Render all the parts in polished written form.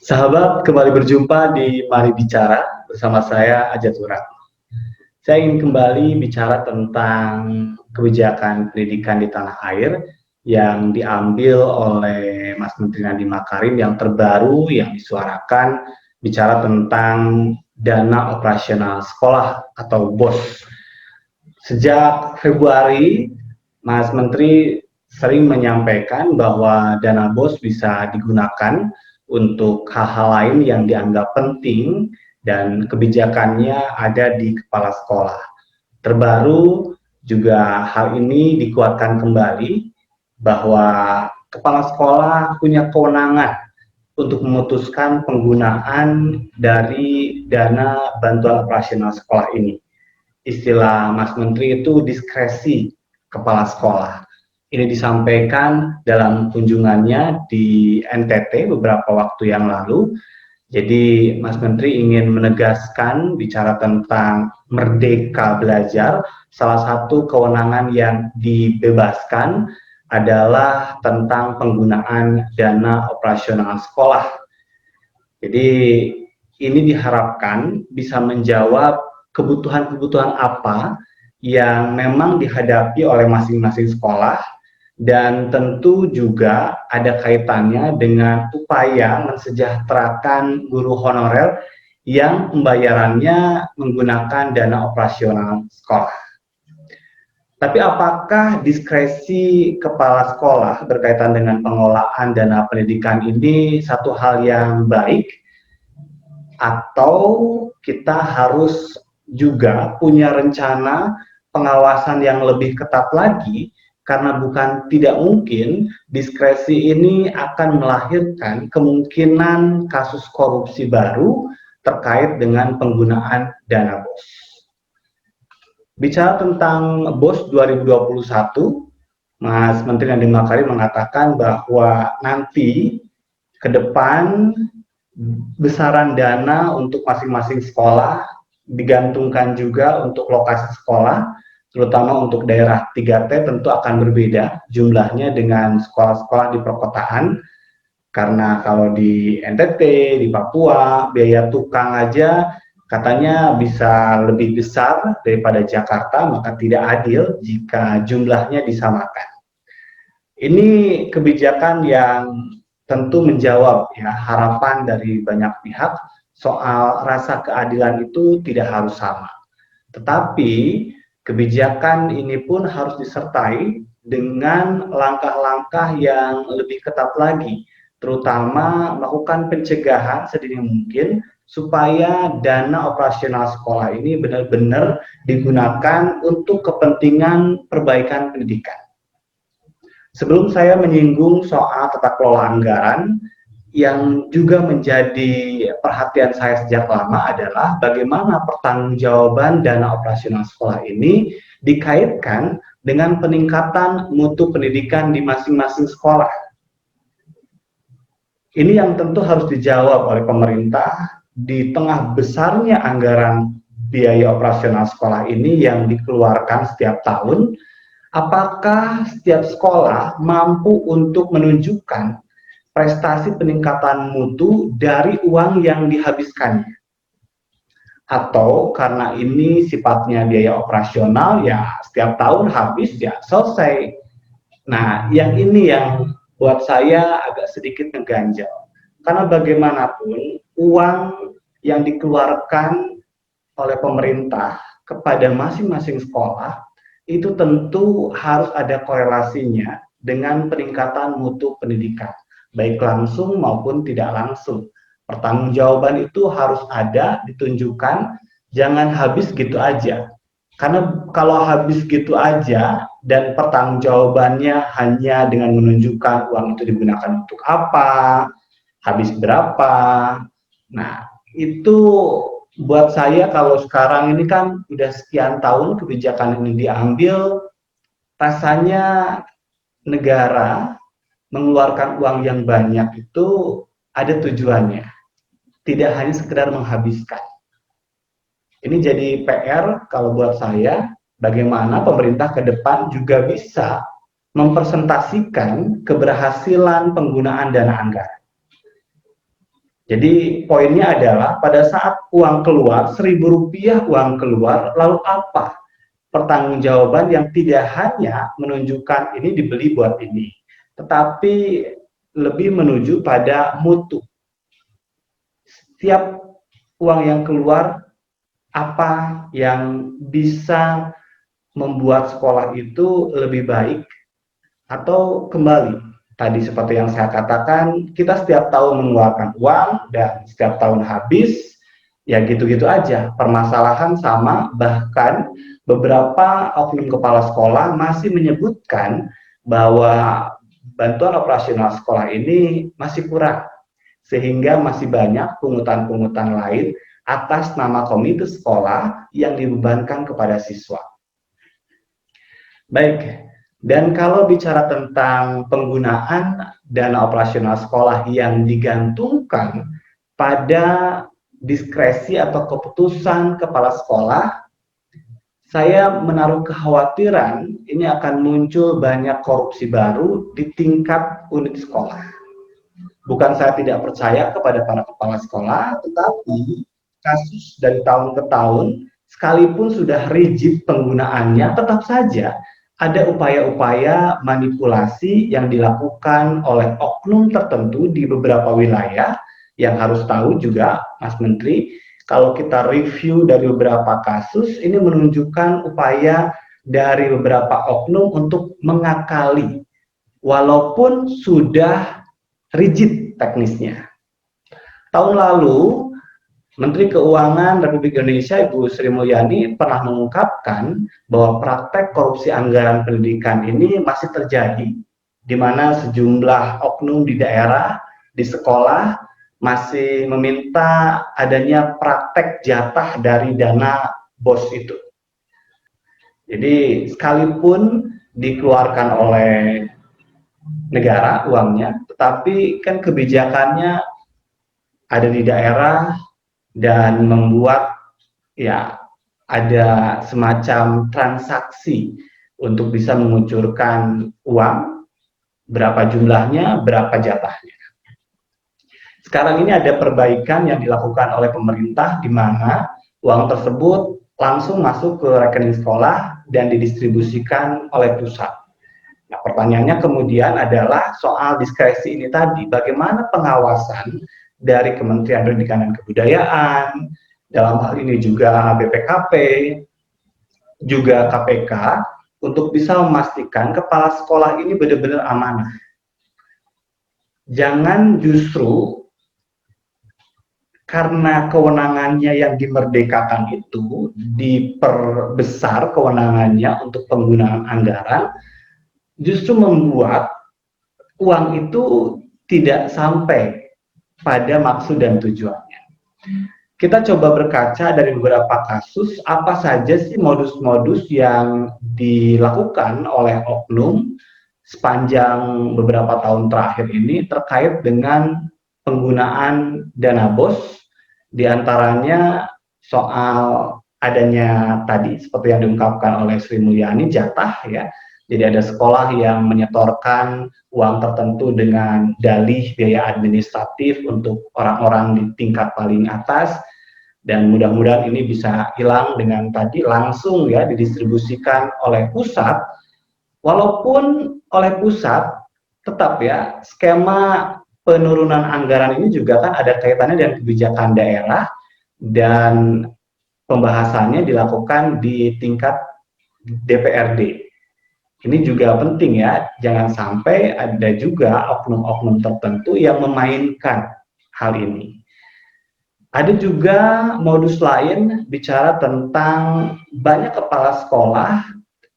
Sahabat, kembali berjumpa di Mari Bicara bersama saya Ajat Turan. Saya ingin kembali bicara tentang kebijakan pendidikan di tanah air yang diambil oleh Mas Menteri Nadiem Makarim yang terbaru yang disuarakan bicara tentang dana operasional sekolah atau BOS. Sejak Februari, Mas Menteri sering menyampaikan bahwa dana BOS bisa digunakan untuk hal-hal lain yang dianggap penting dan kebijakannya ada di kepala sekolah. Terbaru juga hal ini dikuatkan kembali bahwa kepala sekolah punya kewenangan untuk memutuskan penggunaan dari dana bantuan operasional sekolah ini. Istilah Mas Menteri itu diskresi kepala sekolah. Ini disampaikan dalam kunjungannya di NTT beberapa waktu yang lalu. Jadi Mas Menteri ingin menegaskan bicara tentang merdeka belajar, salah satu kewenangan yang dibebaskan adalah tentang penggunaan dana operasional sekolah. Jadi ini diharapkan bisa menjawab kebutuhan-kebutuhan apa yang memang dihadapi oleh masing-masing sekolah, dan tentu juga ada kaitannya dengan upaya mensejahterakan guru honorer yang pembayarannya menggunakan dana operasional sekolah. Tapi apakah diskresi kepala sekolah berkaitan dengan pengelolaan dana pendidikan ini satu hal yang baik, atau kita harus juga punya rencana pengawasan yang lebih ketat lagi, karena bukan tidak mungkin diskresi ini akan melahirkan kemungkinan kasus korupsi baru terkait dengan penggunaan dana BOS. Bicara tentang BOS 2021, Mas Menteri Nadiem Makarim mengatakan bahwa nanti ke depan besaran dana untuk masing-masing sekolah digantungkan juga untuk lokasi sekolah, terutama untuk daerah 3T tentu akan berbeda jumlahnya dengan sekolah-sekolah di perkotaan, karena kalau di NTT, di Papua, biaya tukang aja katanya bisa lebih besar daripada Jakarta, maka tidak adil jika jumlahnya disamakan. Ini kebijakan yang tentu menjawab ya harapan dari banyak pihak soal rasa keadilan itu tidak harus sama. Tetapi kebijakan ini pun harus disertai dengan langkah-langkah yang lebih ketat lagi, terutama melakukan pencegahan sedini mungkin supaya dana operasional sekolah ini benar-benar digunakan untuk kepentingan perbaikan pendidikan. Sebelum saya menyinggung soal tata kelola anggaran, yang juga menjadi perhatian saya sejak lama adalah bagaimana pertanggungjawaban dana operasional sekolah ini dikaitkan dengan peningkatan mutu pendidikan di masing-masing sekolah. Ini yang tentu harus dijawab oleh pemerintah di tengah besarnya anggaran biaya operasional sekolah ini yang dikeluarkan setiap tahun. Apakah setiap sekolah mampu untuk menunjukkan prestasi peningkatan mutu dari uang yang dihabiskannya? Atau karena ini sifatnya biaya operasional, ya setiap tahun habis, ya selesai. Nah, yang ini yang buat saya agak sedikit ngeganjal. Karena bagaimanapun, uang yang dikeluarkan oleh pemerintah kepada masing-masing sekolah itu tentu harus ada korelasinya dengan peningkatan mutu pendidikan, baik langsung maupun tidak langsung. Pertanggungjawaban itu harus ada, ditunjukkan, jangan habis gitu aja. Karena kalau habis gitu aja dan pertanggungjawabannya hanya dengan menunjukkan uang itu digunakan untuk apa, habis berapa, nah itu buat saya kalau sekarang ini kan udah sekian tahun kebijakan ini diambil, rasanya negara mengeluarkan uang yang banyak itu ada tujuannya, tidak hanya sekedar menghabiskan. Ini jadi PR kalau buat saya, bagaimana pemerintah ke depan juga bisa mempresentasikan keberhasilan penggunaan dana anggaran. Jadi poinnya adalah pada saat uang keluar, Rp1.000 uang keluar, lalu apa pertanggungjawaban yang tidak hanya menunjukkan ini dibeli buat ini, tetapi lebih menuju pada mutu. Setiap uang yang keluar, apa yang bisa membuat sekolah itu lebih baik atau kembali. Tadi seperti yang saya katakan, kita setiap tahun mengeluarkan uang dan setiap tahun habis, ya gitu-gitu aja. Permasalahan sama, bahkan beberapa oknum kepala sekolah masih menyebutkan bahwa bantuan operasional sekolah ini masih kurang, sehingga masih banyak pungutan-pungutan lain atas nama komite sekolah yang dibebankan kepada siswa. Baik, dan kalau bicara tentang penggunaan dana operasional sekolah yang digantungkan pada diskresi atau keputusan kepala sekolah, saya menaruh kekhawatiran ini akan muncul banyak korupsi baru di tingkat unit sekolah. Bukan saya tidak percaya kepada para kepala sekolah, tetapi kasus dari tahun ke tahun, sekalipun sudah rigid penggunaannya, tetap saja ada upaya-upaya manipulasi yang dilakukan oleh oknum tertentu di beberapa wilayah. Yang harus tahu juga, Mas Menteri, kalau kita review dari beberapa kasus, ini menunjukkan upaya dari beberapa oknum untuk mengakali, walaupun sudah rigid teknisnya. Tahun lalu, Menteri Keuangan Republik Indonesia Ibu Sri Mulyani pernah mengungkapkan bahwa praktek korupsi anggaran pendidikan ini masih terjadi, di mana sejumlah oknum di daerah, di sekolah, masih meminta adanya praktek jatah dari dana BOS itu. Jadi sekalipun dikeluarkan oleh negara uangnya, tetapi kan kebijakannya ada di daerah, dan membuat ya ada semacam transaksi untuk bisa mengucurkan uang, berapa jumlahnya, berapa jatahnya. Sekarang ini ada perbaikan yang dilakukan oleh pemerintah di mana uang tersebut langsung masuk ke rekening sekolah dan didistribusikan oleh pusat. Nah, pertanyaannya kemudian adalah soal diskresi ini tadi, bagaimana pengawasan dari Kementerian Pendidikan dan Kebudayaan, dalam hal ini juga BPKP, juga KPK, untuk bisa memastikan kepala sekolah ini benar-benar amanah. Jangan justru karena kewenangannya yang dimerdekakan itu, diperbesar kewenangannya untuk penggunaan anggaran, justru membuat uang itu tidak sampai pada maksud dan tujuannya. Kita coba berkaca dari beberapa kasus, apa saja sih modus-modus yang dilakukan oleh oknum sepanjang beberapa tahun terakhir ini terkait dengan penggunaan dana BOS, diantaranya soal adanya tadi seperti yang diungkapkan oleh Sri Mulyani, jatah ya. Jadi ada sekolah yang menyetorkan uang tertentu dengan dalih biaya administratif untuk orang-orang di tingkat paling atas, dan mudah-mudahan ini bisa hilang dengan tadi langsung ya didistribusikan oleh pusat. Walaupun oleh pusat, tetap ya skema penurunan anggaran ini juga kan ada kaitannya dengan kebijakan daerah dan pembahasannya dilakukan di tingkat DPRD. Ini juga penting ya, jangan sampai ada juga oknum-oknum tertentu yang memainkan hal ini. Ada juga modus lain bicara tentang banyak kepala sekolah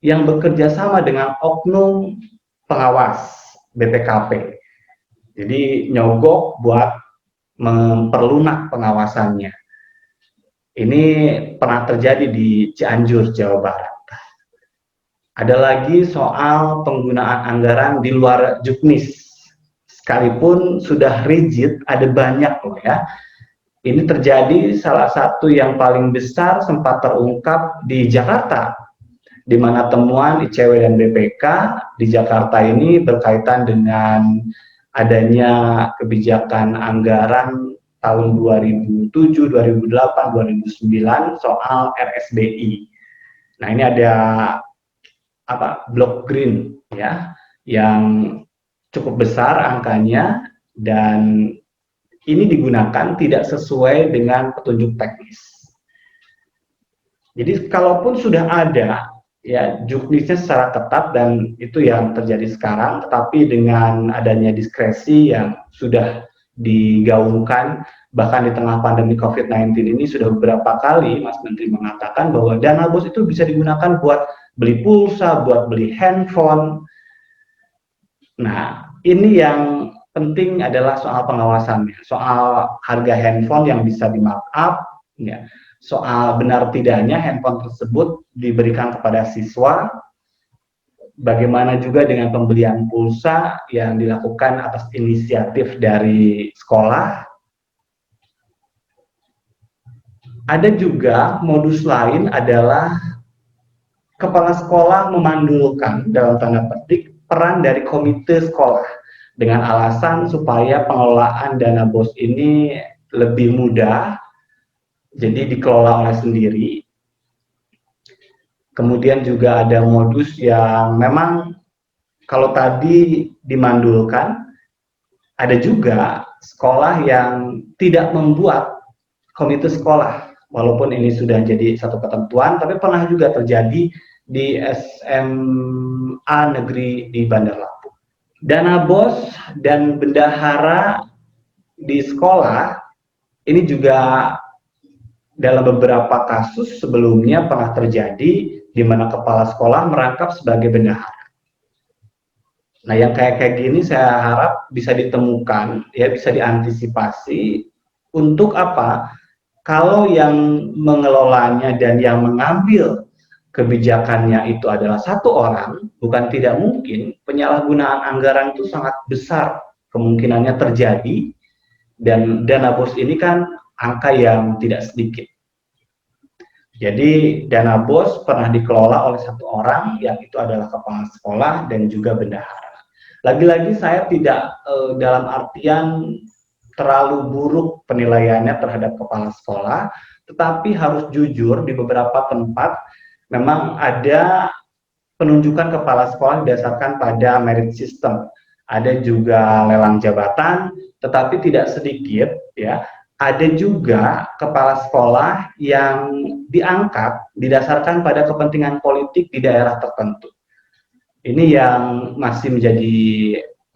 yang bekerja sama dengan oknum pengawas BPKP. Jadi nyogok buat memperlunak pengawasannya. Ini pernah terjadi di Cianjur, Jawa Barat. Ada lagi soal penggunaan anggaran di luar juknis. Sekalipun sudah rigid, ada banyak loh ya. Ini terjadi salah satu yang paling besar sempat terungkap di Jakarta, di mana temuan ICW dan BPK di Jakarta ini berkaitan dengan adanya kebijakan anggaran tahun 2007, 2008, 2009 soal RSBI. Nah, ini ada blok green ya yang cukup besar angkanya, dan ini digunakan tidak sesuai dengan petunjuk teknis. Jadi kalaupun sudah ada ya juknisnya secara ketat, dan itu yang terjadi sekarang, tetapi dengan adanya diskresi yang sudah digaungkan bahkan di tengah pandemi COVID-19 ini, sudah beberapa kali Mas Menteri mengatakan bahwa dana BOS itu bisa digunakan buat beli pulsa, buat beli handphone. Nah, ini yang penting adalah soal pengawasannya, soal harga handphone yang bisa di markup, ya, soal benar tidaknya handphone tersebut diberikan kepada siswa, bagaimana juga dengan pembelian pulsa yang dilakukan atas inisiatif dari sekolah. Ada juga modus lain adalah kepala sekolah memandulkan dalam tanda petik peran dari komite sekolah dengan alasan supaya pengelolaan dana BOS ini lebih mudah, jadi dikelola oleh sendiri. Kemudian juga ada modus yang memang kalau tadi dimandulkan, ada juga sekolah yang tidak membuat komite sekolah. Walaupun ini sudah jadi satu ketentuan, tapi pernah juga terjadi di SMA negeri di Bandar Lampung. Dana BOS dan bendahara di sekolah ini juga dalam beberapa kasus sebelumnya pernah terjadi di mana kepala sekolah merangkap sebagai bendahara. Nah, yang kayak gini saya harap bisa ditemukan, ya, bisa diantisipasi untuk apa? Kalau yang mengelolanya dan yang mengambil kebijakannya itu adalah satu orang, bukan tidak mungkin penyalahgunaan anggaran itu sangat besar kemungkinannya terjadi, dan dana BOS ini kan angka yang tidak sedikit. Jadi dana BOS pernah dikelola oleh satu orang, yang itu adalah kepala sekolah dan juga bendahara. Lagi-lagi saya tidak dalam artian terlalu buruk penilaiannya terhadap kepala sekolah, tetapi harus jujur di beberapa tempat memang ada penunjukan kepala sekolah didasarkan pada merit system. Ada juga lelang jabatan, tetapi tidak sedikit ya. Ada juga kepala sekolah yang diangkat didasarkan pada kepentingan politik di daerah tertentu. Ini yang masih menjadi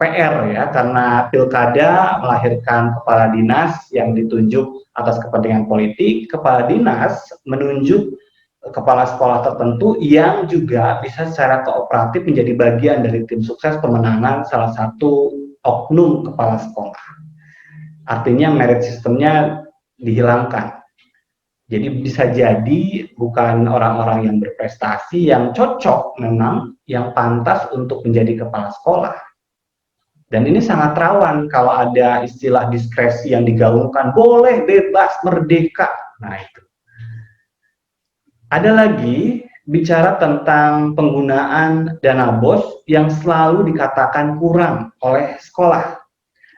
PR ya, karena pilkada melahirkan kepala dinas yang ditunjuk atas kepentingan politik, kepala dinas menunjuk kepala sekolah tertentu yang juga bisa secara kooperatif menjadi bagian dari tim sukses pemenangan salah satu oknum kepala sekolah. Artinya merit sistemnya dihilangkan. Jadi bisa jadi bukan orang-orang yang berprestasi yang cocok memang, yang pantas untuk menjadi kepala sekolah. Dan ini sangat rawan kalau ada istilah diskresi yang digaungkan, boleh, bebas, merdeka. Nah itu. Ada lagi bicara tentang penggunaan dana BOS yang selalu dikatakan kurang oleh sekolah.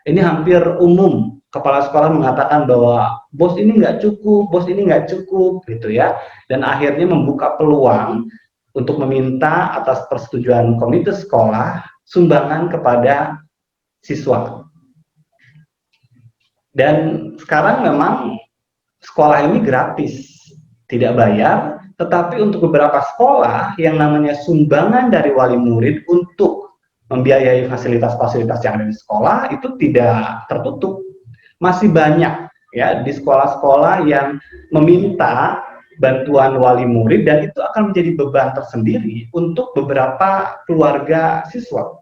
Ini hampir umum, kepala sekolah mengatakan bahwa BOS ini nggak cukup, BOS ini nggak cukup, gitu ya. Dan akhirnya membuka peluang untuk meminta atas persetujuan komite sekolah sumbangan kepada siswa. Dan sekarang memang sekolah ini gratis, tidak bayar, tetapi untuk beberapa sekolah yang namanya sumbangan dari wali murid untuk membiayai fasilitas-fasilitas yang ada di sekolah itu tidak tertutup. Masih banyak ya di sekolah-sekolah yang meminta bantuan wali murid, dan itu akan menjadi beban tersendiri untuk beberapa keluarga siswa.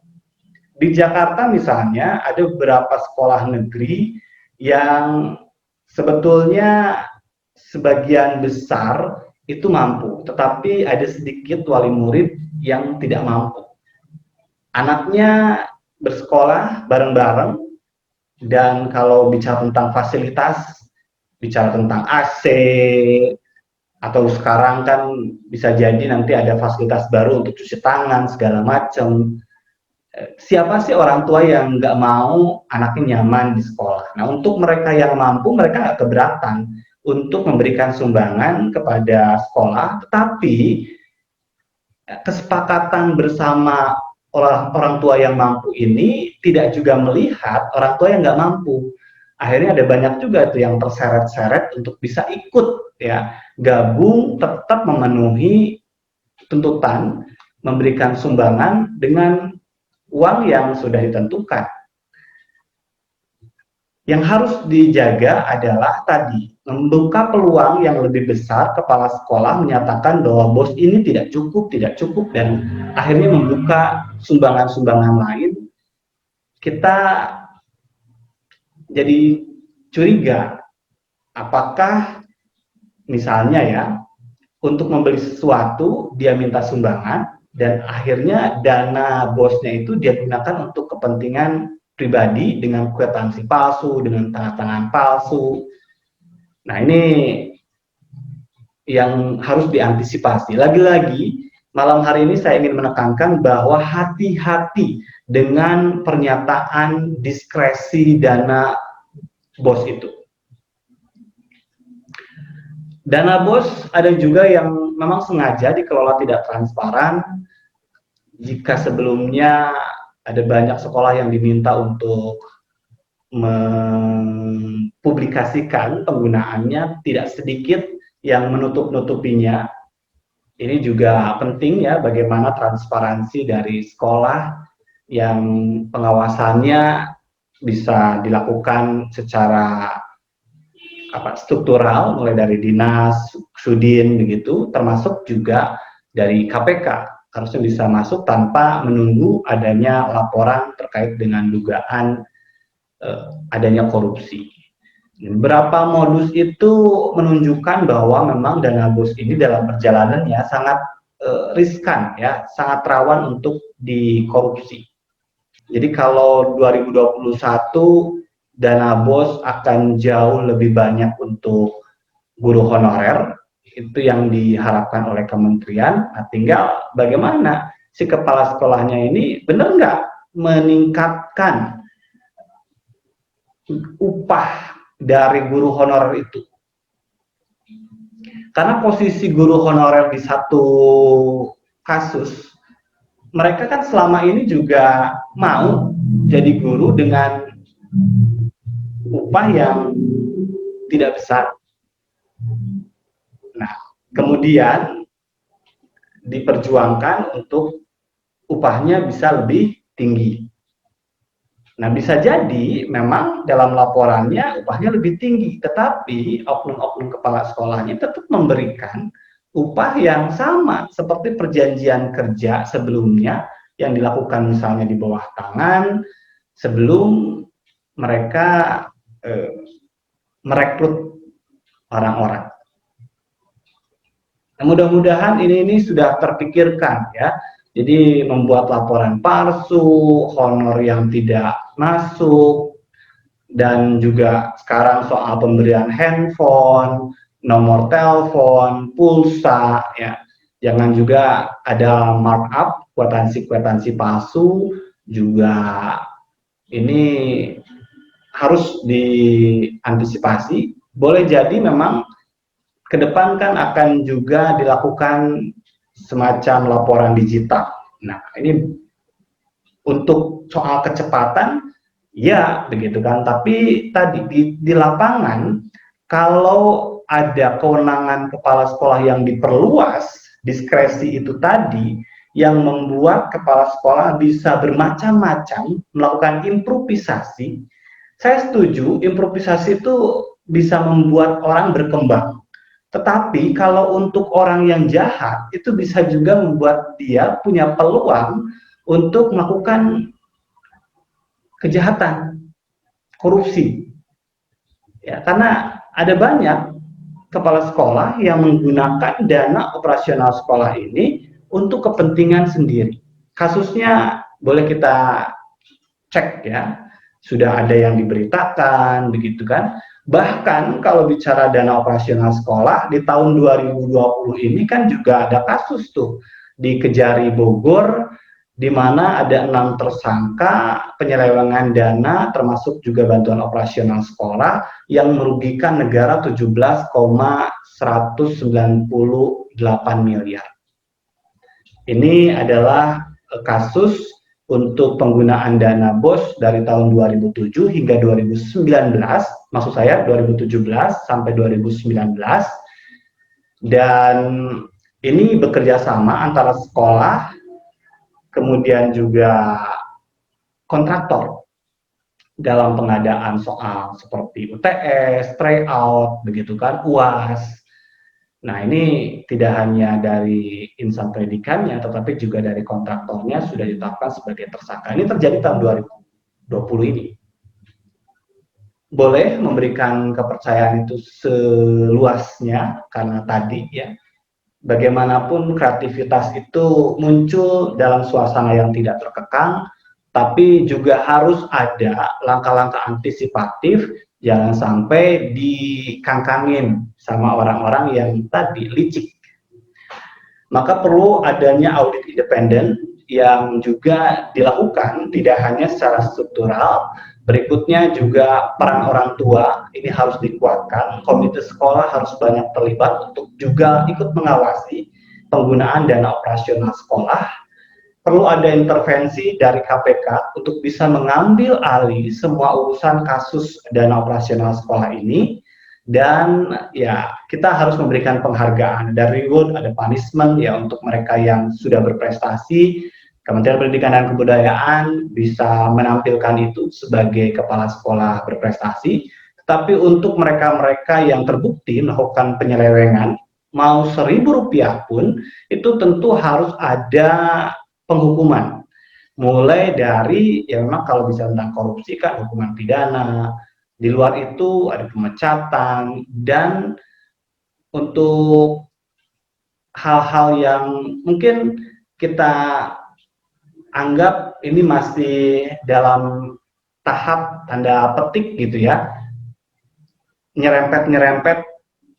Di Jakarta misalnya ada beberapa sekolah negeri yang sebetulnya sebagian besar itu mampu, tetapi ada sedikit wali murid yang tidak mampu. Anaknya bersekolah bareng-bareng, dan kalau bicara tentang fasilitas, bicara tentang AC, atau sekarang kan bisa jadi nanti ada fasilitas baru untuk cuci tangan segala macam. Siapa sih orang tua yang nggak mau anaknya nyaman di sekolah? Nah, untuk mereka yang mampu, mereka nggak keberatan untuk memberikan sumbangan kepada sekolah, tetapi kesepakatan bersama orang tua yang mampu ini tidak juga melihat orang tua yang nggak mampu. Akhirnya ada banyak juga tuh yang terseret-seret untuk bisa ikut ya, gabung tetap memenuhi tuntutan memberikan sumbangan dengan uang yang sudah ditentukan. Yang harus dijaga adalah tadi, membuka peluang yang lebih besar. Kepala sekolah menyatakan bahwa bos ini tidak cukup, dan akhirnya membuka sumbangan-sumbangan lain. Kita jadi curiga, apakah misalnya ya, untuk membeli sesuatu dia minta sumbangan, dan akhirnya dana bosnya itu dia gunakan untuk kepentingan pribadi dengan kwitansi palsu, dengan tanda tangan palsu. Nah, ini yang harus diantisipasi. Lagi-lagi, malam hari ini saya ingin menekankan bahwa hati-hati dengan pernyataan diskresi dana bos itu. Dana bos ada juga yang memang sengaja dikelola tidak transparan. Jika sebelumnya ada banyak sekolah yang diminta untuk mempublikasikan penggunaannya, tidak sedikit yang menutup-nutupinya. Ini juga penting ya, bagaimana transparansi dari sekolah yang pengawasannya bisa dilakukan secara struktural, mulai dari dinas, sudin begitu, termasuk juga dari KPK harusnya bisa masuk tanpa menunggu adanya laporan terkait dengan dugaan adanya korupsi. Beberapa modus itu menunjukkan bahwa memang dana bos ini dalam perjalanannya sangat riskan ya, sangat rawan untuk dikorupsi. Jadi kalau 2021 dana bos akan jauh lebih banyak untuk guru honorer, itu yang diharapkan oleh kementerian. Nah, tinggal bagaimana si kepala sekolahnya ini benar nggak meningkatkan upah dari guru honorer itu. Karena posisi guru honorer di satu kasus, mereka kan selama ini juga mau jadi guru dengan upah yang tidak besar. Nah, kemudian diperjuangkan untuk upahnya bisa lebih tinggi. Nah, bisa jadi memang dalam laporannya upahnya lebih tinggi, tetapi oknum-oknum kepala sekolahnya tetap memberikan upah yang sama seperti perjanjian kerja sebelumnya yang dilakukan misalnya di bawah tangan sebelum mereka merekrut orang-orang. Nah, mudah-mudahan ini sudah terpikirkan ya. Jadi membuat laporan palsu, honor yang tidak masuk, dan juga sekarang soal pemberian handphone, nomor telepon, pulsa, ya. Jangan juga ada markup, kwitansi palsu, juga ini harus diantisipasi. Boleh jadi memang ke depan kan akan juga dilakukan semacam laporan digital. Nah, ini untuk soal kecepatan, ya begitu kan. Tapi tadi di lapangan, kalau ada kewenangan kepala sekolah yang diperluas, diskresi itu tadi, yang membuat kepala sekolah bisa bermacam-macam melakukan improvisasi. Saya setuju, improvisasi itu bisa membuat orang berkembang. Tetapi kalau untuk orang yang jahat, itu bisa juga membuat dia punya peluang untuk melakukan kejahatan, korupsi. Ya, karena ada banyak kepala sekolah yang menggunakan dana operasional sekolah ini untuk kepentingan sendiri. Kasusnya boleh kita cek ya, sudah ada yang diberitakan, begitu kan. Bahkan kalau bicara dana operasional sekolah, di tahun 2020 ini kan juga ada kasus tuh di Kejari Bogor di mana ada 6 tersangka penyelewengan dana termasuk juga bantuan operasional sekolah yang merugikan negara 17,198 miliar. Ini adalah kasus untuk penggunaan dana BOS dari tahun 2007 hingga 2019, maksud saya 2017 sampai 2019, dan ini bekerja sama antara sekolah, kemudian juga kontraktor dalam pengadaan soal seperti UTS, tryout, begitu kan, UAS. Nah, ini tidak hanya dari insan pendidikannya, tetapi juga dari kontraktornya sudah ditetapkan sebagai tersangka. Ini terjadi tahun 2020 ini. Boleh memberikan kepercayaan itu seluasnya, karena tadi ya, bagaimanapun kreativitas itu muncul dalam suasana yang tidak terkekang, tapi juga harus ada langkah-langkah antisipatif, jangan sampai dikangkangin sama orang-orang yang tadi licik. Maka perlu adanya audit independen yang juga dilakukan tidak hanya secara struktural. Berikutnya juga peran orang tua ini harus dikuatkan, komite sekolah harus banyak terlibat untuk juga ikut mengawasi penggunaan dana operasional sekolah. Perlu ada intervensi dari KPK untuk bisa mengambil alih semua urusan kasus dana operasional sekolah ini, dan ya kita harus memberikan penghargaan, ada reward, ada punishment ya untuk mereka yang sudah berprestasi. Kementerian Pendidikan dan Kebudayaan bisa menampilkan itu sebagai kepala sekolah berprestasi, tetapi untuk mereka-mereka yang terbukti melakukan penyelewengan, mau Rp1.000 pun, itu tentu harus ada penghukuman. Mulai dari, ya memang kalau bisa tentang korupsi kan hukuman pidana, di luar itu ada pemecatan, dan untuk hal-hal yang mungkin kita anggap ini masih dalam tahap tanda petik gitu ya, nyerempet-nyerempet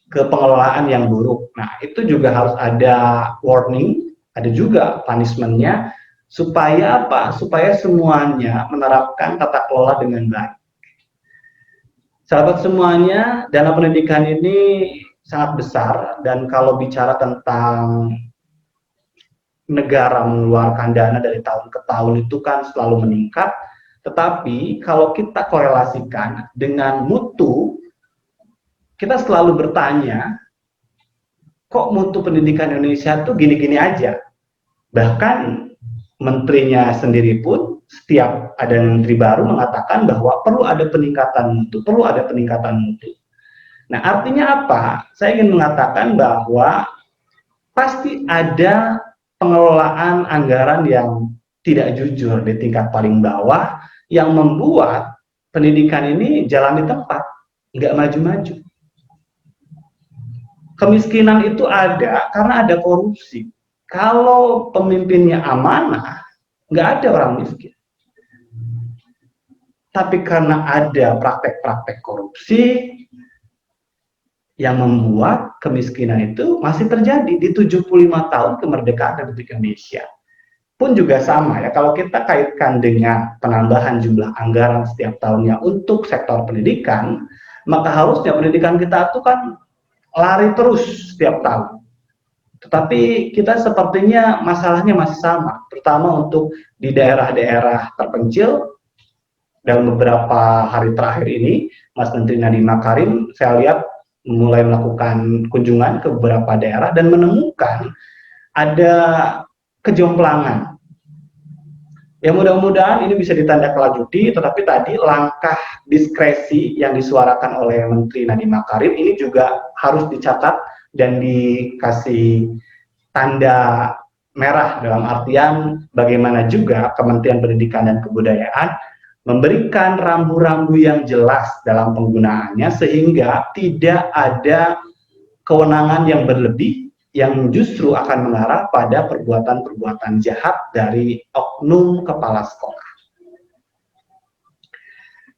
ke pengelolaan yang buruk. Nah, itu juga harus ada warning, ada juga punishment-nya, supaya apa? Supaya semuanya menerapkan tata kelola dengan baik. Sahabat semuanya, dana pendidikan ini sangat besar, dan kalau bicara tentang negara mengeluarkan dana dari tahun ke tahun itu kan selalu meningkat, tetapi kalau kita korelasikan dengan mutu, kita selalu bertanya, kok mutu pendidikan Indonesia tuh gini-gini aja? Bahkan menterinya sendiri pun setiap ada menteri baru mengatakan bahwa perlu ada peningkatan mutu, perlu ada peningkatan mutu. Nah, artinya apa? Saya ingin mengatakan bahwa pasti ada pengelolaan anggaran yang tidak jujur di tingkat paling bawah yang membuat pendidikan ini jalan di tempat, nggak maju-maju. Kemiskinan itu ada karena ada korupsi. Kalau pemimpinnya amanah, nggak ada orang miskin. Tapi karena ada praktek-praktek korupsi yang membuat kemiskinan itu masih terjadi di 75 tahun kemerdekaan Republik Indonesia. Pun juga sama ya, kalau kita kaitkan dengan penambahan jumlah anggaran setiap tahunnya untuk sektor pendidikan, maka harusnya pendidikan kita itu kan lari terus setiap tahun. Tetapi kita sepertinya masalahnya masih sama, terutama untuk di daerah-daerah terpencil. Dalam beberapa hari terakhir ini, Mas Menteri Nadiem Makarim, saya lihat mulai melakukan kunjungan ke beberapa daerah dan menemukan ada kejomplangan. Ya mudah-mudahan ini bisa ditindaklanjuti, tetapi tadi langkah diskresi yang disuarakan oleh Menteri Nadiem Makarim ini juga harus dicatat dan dikasih tanda merah, dalam artian bagaimana juga Kementerian Pendidikan dan Kebudayaan memberikan rambu-rambu yang jelas dalam penggunaannya sehingga tidak ada kewenangan yang berlebih yang justru akan mengarah pada perbuatan-perbuatan jahat dari oknum kepala sekolah.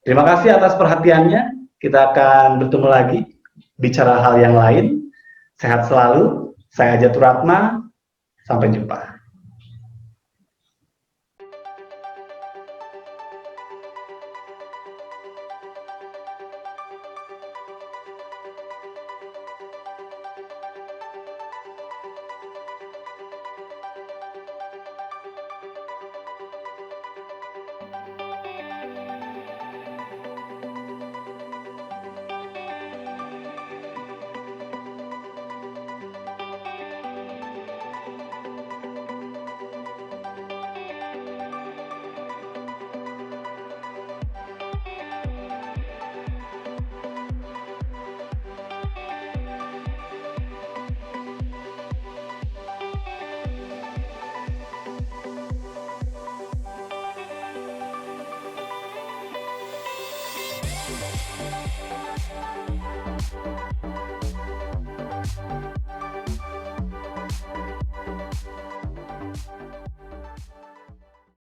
Terima kasih atas perhatiannya. Kita akan bertemu lagi bicara hal yang lain. Sehat selalu. Saya Ajatur Ratma. Sampai jumpa.